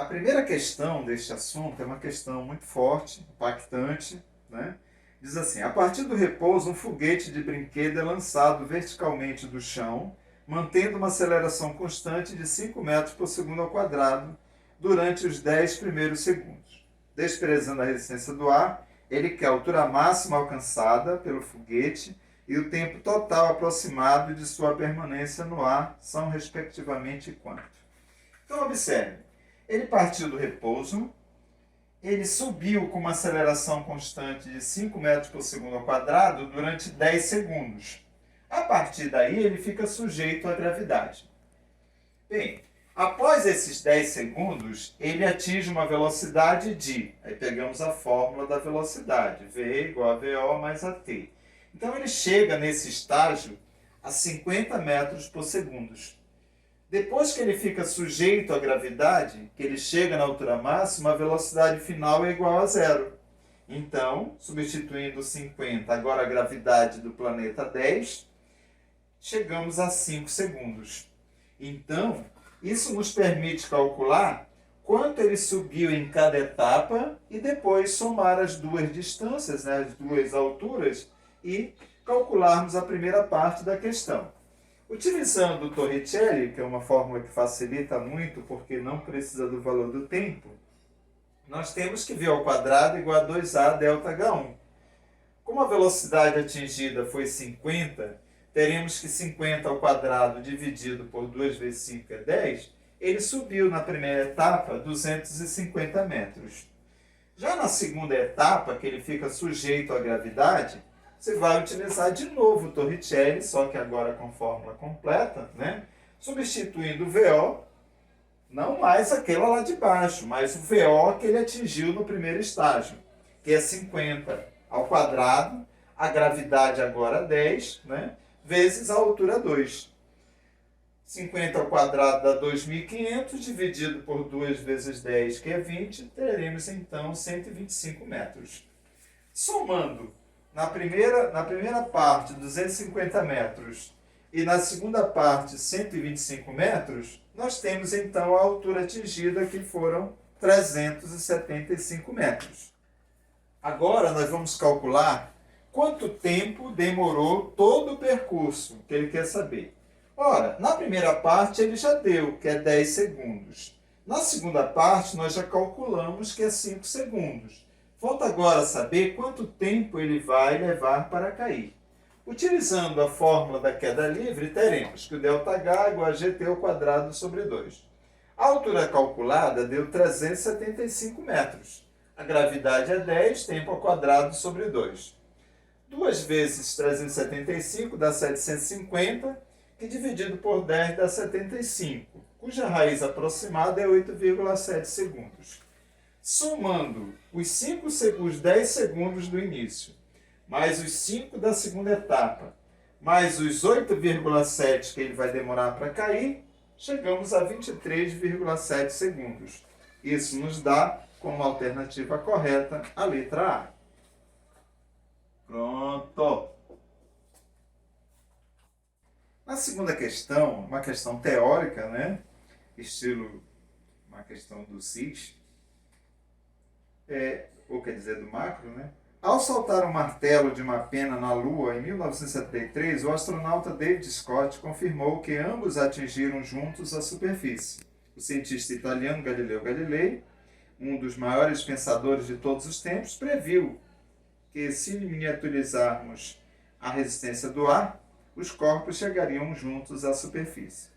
primeira questão deste assunto é uma questão muito forte, impactante, né? Diz assim: a partir do repouso, um foguete de brinquedo é lançado verticalmente do chão, mantendo uma aceleração constante de 5 metros por segundo ao quadrado durante os 10 primeiros segundos. Desprezando a resistência do ar, ele quer a altura máxima alcançada pelo foguete e o tempo total aproximado de sua permanência no ar são, respectivamente, quanto? Então, observe. Ele partiu do repouso, ele subiu com uma aceleração constante de 5 metros por segundo ao quadrado durante 10 segundos. A partir daí, ele fica sujeito à gravidade. Bem, após esses 10 segundos, ele atinge uma velocidade de... Aí pegamos a fórmula da velocidade, V igual a VO mais a T. Então, ele chega nesse estágio a 50 metros por segundo. Depois que ele fica sujeito à gravidade, que ele chega na altura máxima, a velocidade final é igual a zero. Então, substituindo 50, agora a gravidade do planeta 10, chegamos a 5 segundos. Então, isso nos permite calcular quanto ele subiu em cada etapa e depois somar as duas distâncias, né, as duas alturas, e calcularmos a primeira parte da questão. Utilizando o Torricelli, que é uma fórmula que facilita muito porque não precisa do valor do tempo, nós temos que V ao quadrado igual a 2A delta H1. Como a velocidade atingida foi 50, teremos que 50 ao quadrado dividido por 2 vezes 5 é 10, ele subiu na primeira etapa 250 metros. Já na segunda etapa, que ele fica sujeito à gravidade, você vai utilizar de novo o Torricelli, só que agora com fórmula completa, né? Substituindo o VO, não mais aquela lá de baixo, mas o VO que ele atingiu no primeiro estágio, que é 50 ao quadrado, a gravidade agora 10, né? Vezes a altura 2. 50 ao quadrado dá 2.500, dividido por 2 vezes 10, que é 20, teremos então 125 metros. Somando na primeira parte 250 metros e na segunda parte 125 metros, nós temos então a altura atingida, que foram 375 metros. Agora nós vamos calcular quanto tempo demorou todo o percurso que ele quer saber. Ora, na primeira parte ele já deu, que é 10 segundos. Na segunda parte nós já calculamos que é 5 segundos. Falta agora saber quanto tempo ele vai levar para cair. Utilizando a fórmula da queda livre, teremos que o ΔH é igual a GT ao quadrado sobre 2. A altura calculada deu 375 metros. A gravidade é 10, tempo ao quadrado sobre 2. 2 vezes 375 dá 750, que dividido por 10 dá 75, cuja raiz aproximada é 8,7 segundos. Somando os 10 segundos do início, mais os 5 da segunda etapa, mais os 8,7 que ele vai demorar para cair, chegamos a 23,7 segundos. Isso nos dá, como alternativa correta, a letra A. Pronto! Na segunda questão, uma questão teórica, né? Estilo uma questão do SIS, ou quer dizer do macro, né? Ao soltar um martelo de uma pena na Lua em 1973, o astronauta David Scott confirmou que ambos atingiram juntos a superfície. O cientista italiano Galileu Galilei, um dos maiores pensadores de todos os tempos, previu que, se miniaturizarmos a resistência do ar, os corpos chegariam juntos à superfície.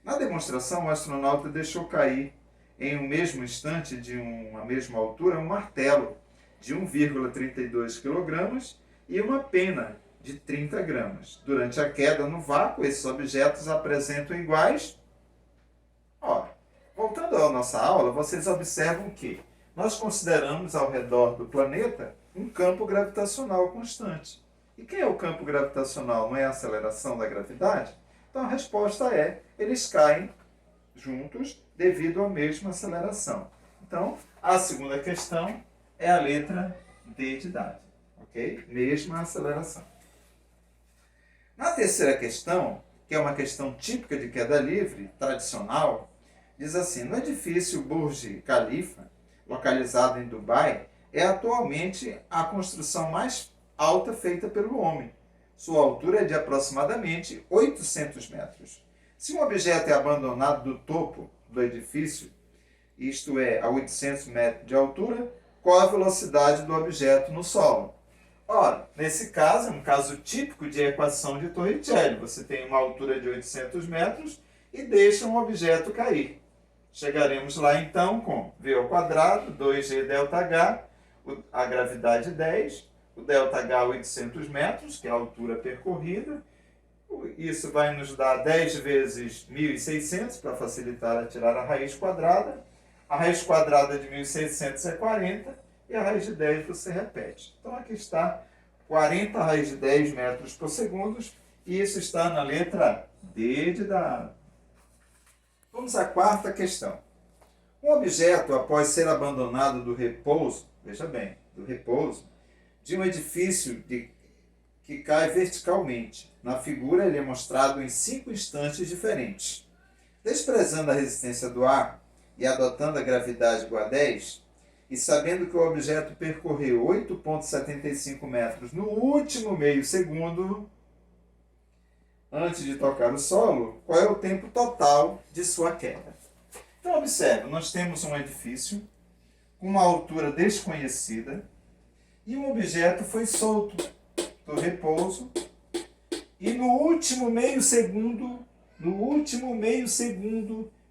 Na demonstração, o astronauta deixou cair, em um mesmo instante, de uma mesma altura, um martelo de 1,32 kg e uma pena de 30 gramas. Durante a queda no vácuo, esses objetos apresentam iguais. Ora, voltando à nossa aula, vocês observam que nós consideramos ao redor do planeta um campo gravitacional constante. E quem é o campo gravitacional? Não é a aceleração da gravidade? Então a resposta é, eles caem juntos devido à mesma aceleração. Então, a segunda questão é a letra D de dado, ok? Mesma aceleração. Na terceira questão, que é uma questão típica de queda livre, tradicional, Diz assim: no edifício Burj Khalifa, localizado em Dubai, é atualmente a construção mais alta feita pelo homem. Sua altura é de aproximadamente 800 metros. Se um objeto é abandonado do topo do edifício, isto é, a 800 metros de altura, qual a velocidade do objeto no solo? Ora, nesse caso, é um caso típico de equação de Torricelli. Você tem uma altura de 800 metros e deixa um objeto cair. Chegaremos lá então com v ao quadrado, 2g ΔH, a gravidade 10, o ΔH 800 metros, que é a altura percorrida. Isso vai nos dar 10 vezes 1.600, para facilitar a tirar a raiz quadrada. A raiz quadrada de 1.600 é 40, e a raiz de 10 você repete. Então aqui está 40 raiz de 10 metros por segundo, e isso está na letra D de dado. Vamos à quarta questão. Um objeto, após ser abandonado do repouso, veja bem, do repouso, de um edifício que cai verticalmente. Na figura, ele é mostrado em 5 instantes diferentes. Desprezando a resistência do ar e adotando a gravidade igual a 10, e sabendo que o objeto percorreu 8,75 metros no último meio segundo, antes de tocar o solo, qual é o tempo total de sua queda? Então, observe, nós temos um edifício com uma altura desconhecida e um objeto foi solto do repouso e no último meio segundo,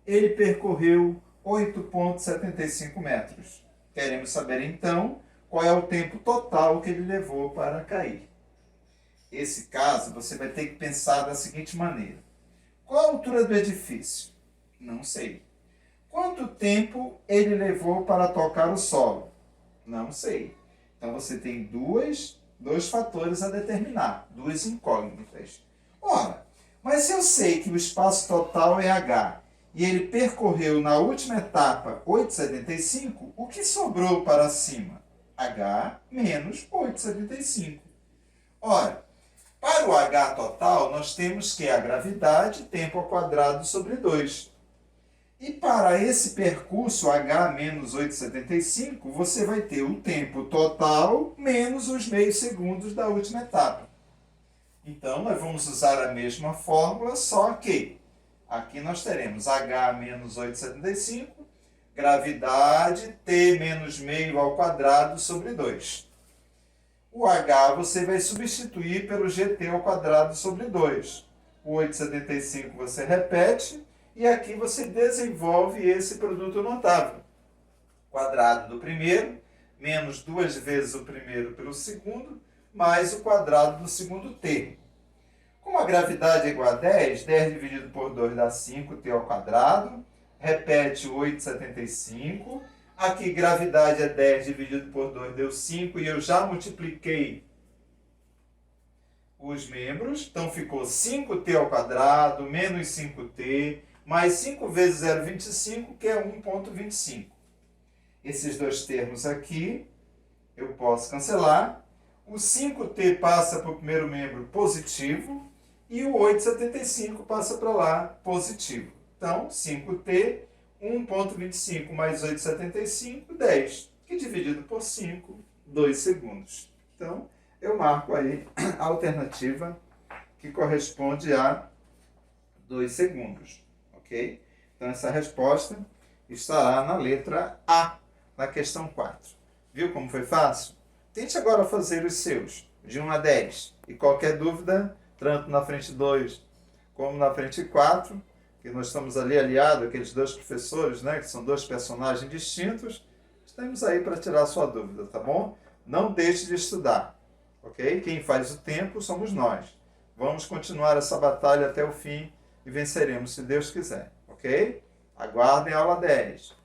ele percorreu 8,75 metros. Queremos saber, então, qual é o tempo total que ele levou para cair. Esse caso, você vai ter que pensar da seguinte maneira. Qual a altura do edifício? Não sei. Quanto tempo ele levou para tocar o solo? Não sei. Então, você tem dois fatores a determinar, duas incógnitas. Ora, mas se eu sei que o espaço total é h e ele percorreu na última etapa 8,75, o que sobrou para cima? h menos 8,75. Ora, para o h total, nós temos que a gravidade, tempo ao quadrado sobre 2. E para esse percurso h menos 8,75, você vai ter o tempo total menos os meios segundos da última etapa. Então, nós vamos usar a mesma fórmula, só que aqui nós teremos h menos 8,75, gravidade, t menos meio ao quadrado sobre 2. O h você vai substituir pelo gt ao quadrado sobre 2. O 8,75 você repete, e aqui você desenvolve esse produto notável. Quadrado do primeiro, menos 2 vezes o primeiro pelo segundo, mais o quadrado do segundo termo. Como a gravidade é igual a 10, 10 dividido por 2 dá 5t ao quadrado, repete 8,75. Aqui, gravidade é 10 dividido por 2, deu 5, e eu já multipliquei os membros. Então, ficou 5t ao quadrado, menos 5t, mais 5 vezes 0,25, que é 1,25. Esses dois termos aqui, eu posso cancelar. O 5t passa para o primeiro membro positivo, e o 8,75 passa para lá positivo. Então, 5t, 1,25 mais 8,75, 10, que dividido por 5, 2 segundos. Então, eu marco aí a alternativa que corresponde a 2 segundos, ok? Então, essa resposta estará na letra A, na questão 4. Viu como foi fácil? Tente agora fazer os seus, de 1 a 10. E qualquer dúvida, tanto na frente 2 como na frente 4, que nós estamos ali aliados, aqueles dois professores, né, que são dois personagens distintos, estamos aí para tirar a sua dúvida, tá bom? Não deixe de estudar, ok? Quem faz o tempo somos nós. Vamos continuar essa batalha até o fim e venceremos, se Deus quiser, ok? Aguardem a aula 10.